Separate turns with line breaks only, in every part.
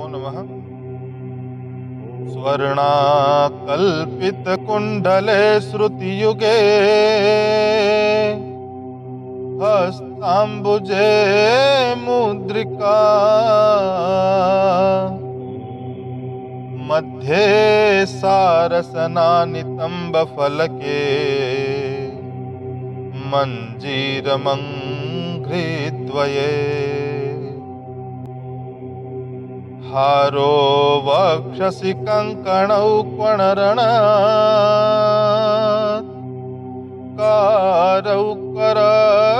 नमः। स्वर्णाकल्पितकुण्डले श्रुतियुगे हस्ताम्बुजे मुद्रिका मध्ये सारसनानितम्बफलके मञ्जीरमङ्घ्रिद्वये हारो वक्षसि कङ्कणौ क्वणरणात् कारौ करद्वन्द्वके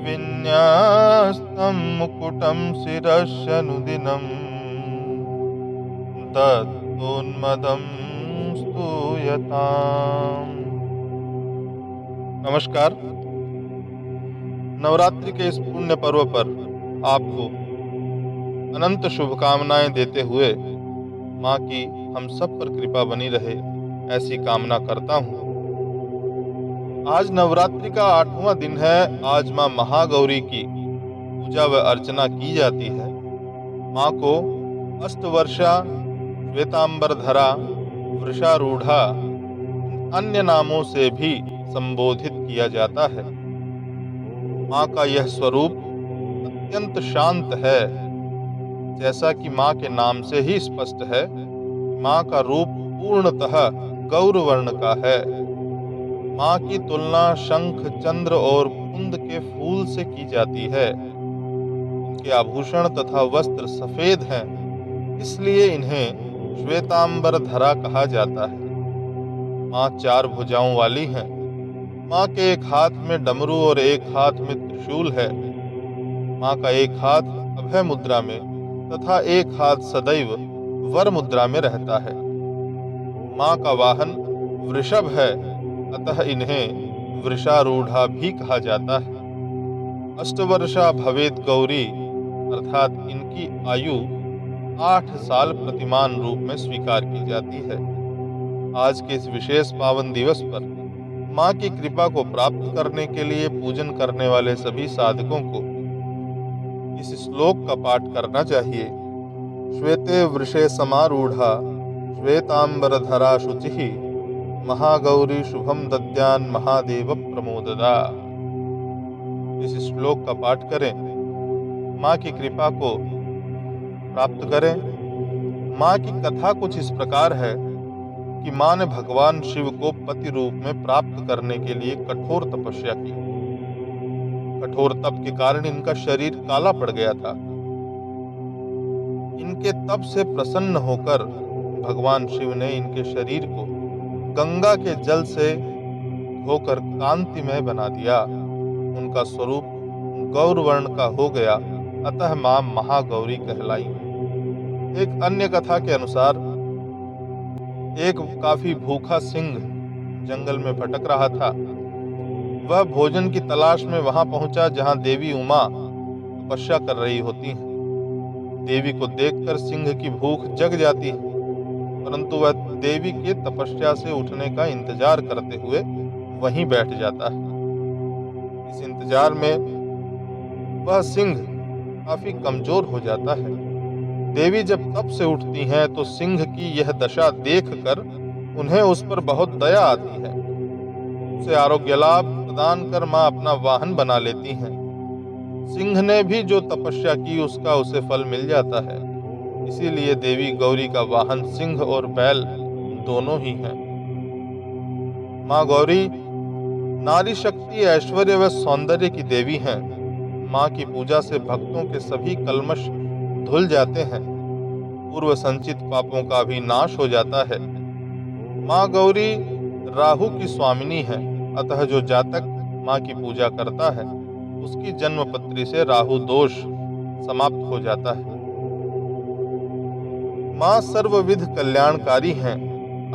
विन्यास्तं मुकुटं शिरस्यनुदिनं दत्तोन्मदं स्तूयताम्। नमस्कार। नवरात्रि के इस पुण्य पर्व पर आपको अनंत शुभकामनाएं देते हुए माँ की हम सब पर कृपा बनी रहे ऐसी कामना करता हूँ। आज नवरात्रि का 8वां दिन है। आज माँ महागौरी की पूजा व अर्चना की जाती है। माँ को अष्टवर्षा, श्वेतांबरधरा, वृषारूढ़ा अन्य नामों से भी संबोधित किया जाता है। माँ का यह स्वरूप अत्यंत शांत है। जैसा कि माँ के नाम से ही स्पष्ट है, माँ का रूप पूर्णतः गौर वर्ण का है। माँ की तुलना शंख, चंद्र और कुंद के फूल से की जाती है। इनके आभूषण तथा वस्त्र सफेद हैं, इसलिए इन्हें श्वेतांबरधरा कहा जाता है। माँ 4 भुजाओं वाली हैं। माँ के एक हाथ में डमरू और एक हाथ में त्रिशूल है। माँ का एक हाथ अभय मुद्रा में तथा एक हाथ सदैव वर मुद्रा में रहता है। माँ का वाहन वृषभ है, अतः इन्हें वृषारूढ़ा भी कहा जाता है। अष्टवर्षा भवेत गौरी अर्थात इनकी आयु 8 साल प्रतिमान रूप में स्वीकार की जाती है। आज के इस विशेष पावन दिवस पर माँ की कृपा को प्राप्त करने के लिए पूजन करने वाले सभी साधकों को इस श्लोक का पाठ करना चाहिए। श्वेते वृषे समारूढ़ा श्वेतांबरधरा शुचिः महागौरी शुभम दद्यान महादेव प्रमोददा। इस श्लोक का पाठ करें, माँ की कृपा को प्राप्त करें। माँ की कथा कुछ इस प्रकार है कि माँ ने भगवान शिव को पति रूप में प्राप्त करने के लिए कठोर तपस्या की। कठोर तप के कारण इनका शरीर काला पड़ गया था। इनके तप से प्रसन्न होकर भगवान शिव ने इनके शरीर को गंगा के जल से धोकर कांतिमय बना दिया। उनका स्वरूप गौर वर्ण का हो गया, अतः मां महागौरी कहलाई। एक अन्य कथा के अनुसार एक काफी भूखा सिंह जंगल में भटक रहा था। वह भोजन की तलाश में वहां पहुंचा जहां देवी उमा तपस्या कर रही होती हैं। देवी को देखकर सिंह की भूख जग जाती है, परंतु वह देवी के तपस्या से उठने का इंतजार करते हुए वहीं बैठ जाता है। इस इंतजार में वह सिंह काफी कमजोर हो जाता है। देवी जब तप से उठती हैं तो सिंह की यह दशा देखकर उन्हें उस पर बहुत दया आती है। उसे आरोग्य लाभ प्रदान कर मां अपना वाहन बना लेती हैं। सिंह ने भी जो तपस्या की उसका उसे फल मिल जाता है। इसीलिए देवी गौरी का वाहन सिंह और बैल दोनों ही हैं। माँ गौरी नारी शक्ति, ऐश्वर्य व सौंदर्य की देवी हैं। माँ की पूजा से भक्तों के सभी कल्मश धुल जाते हैं। पूर्व संचित पापों का भी नाश हो जाता है। माँ गौरी राहु की स्वामिनी है, अतः जो जातक माँ की पूजा करता है उसकी जन्म पत्री से राहु दोष समाप्त हो जाता है। माँ सर्वविध कल्याणकारी हैं,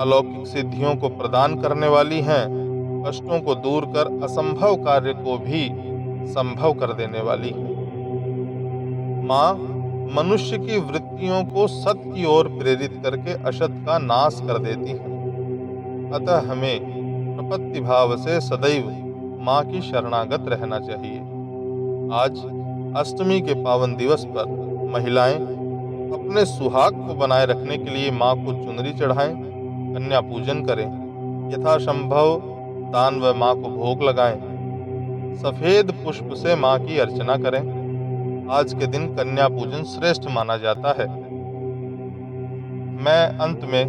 अलौकिक सिद्धियों को प्रदान करने वाली हैं, कष्टों को दूर कर असंभव कार्य को भी संभव कर देने वाली है। माँ मनुष्य की वृत्तियों को सत की ओर प्रेरित करके असत का नाश कर देती है। अतः हमें प्रपत्ति भाव से सदैव माँ की शरणागत रहना चाहिए। आज अष्टमी के पावन दिवस पर महिलाएं अपने सुहाग को बनाए रखने के लिए मां को चुनरी चढ़ाएं, कन्या पूजन करें, यथासंभव दान व मां को भोग लगाएं, सफेद पुष्प से मां की अर्चना करें। आज के दिन कन्या पूजन श्रेष्ठ माना जाता है। मैं अंत में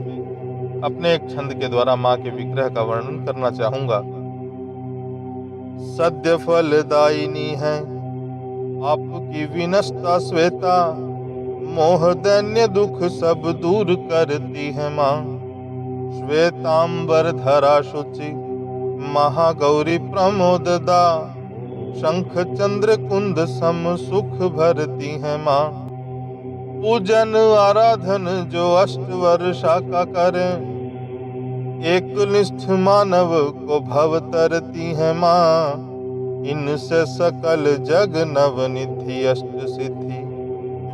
अपने एक छंद के द्वारा मां के विग्रह का वर्णन करना चाहूंगा। सद्य फलदायिनी है आपकी विनष्टा श्वेता, मोह दैन्य दुख सब दूर करती है माँ। श्वेतांबर धरा शुचि महागौरी प्रमोददा, शंख चंद्र कुंद सम सुख भरती है माँ। पूजन आराधन जो अष्ट वर्षा का करे, एक निष्ठ मानव को भव तरती है माँ। इनसे सकल जग नवनिधि अष्ट सिद्धि,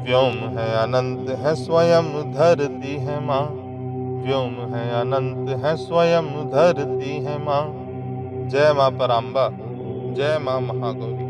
व्योम है अनंत है स्वयं धरती है माँ। व्योम है अनंत है स्वयं धरती है माँ। जय माँ पराम्बा, जय माँ महागौरी।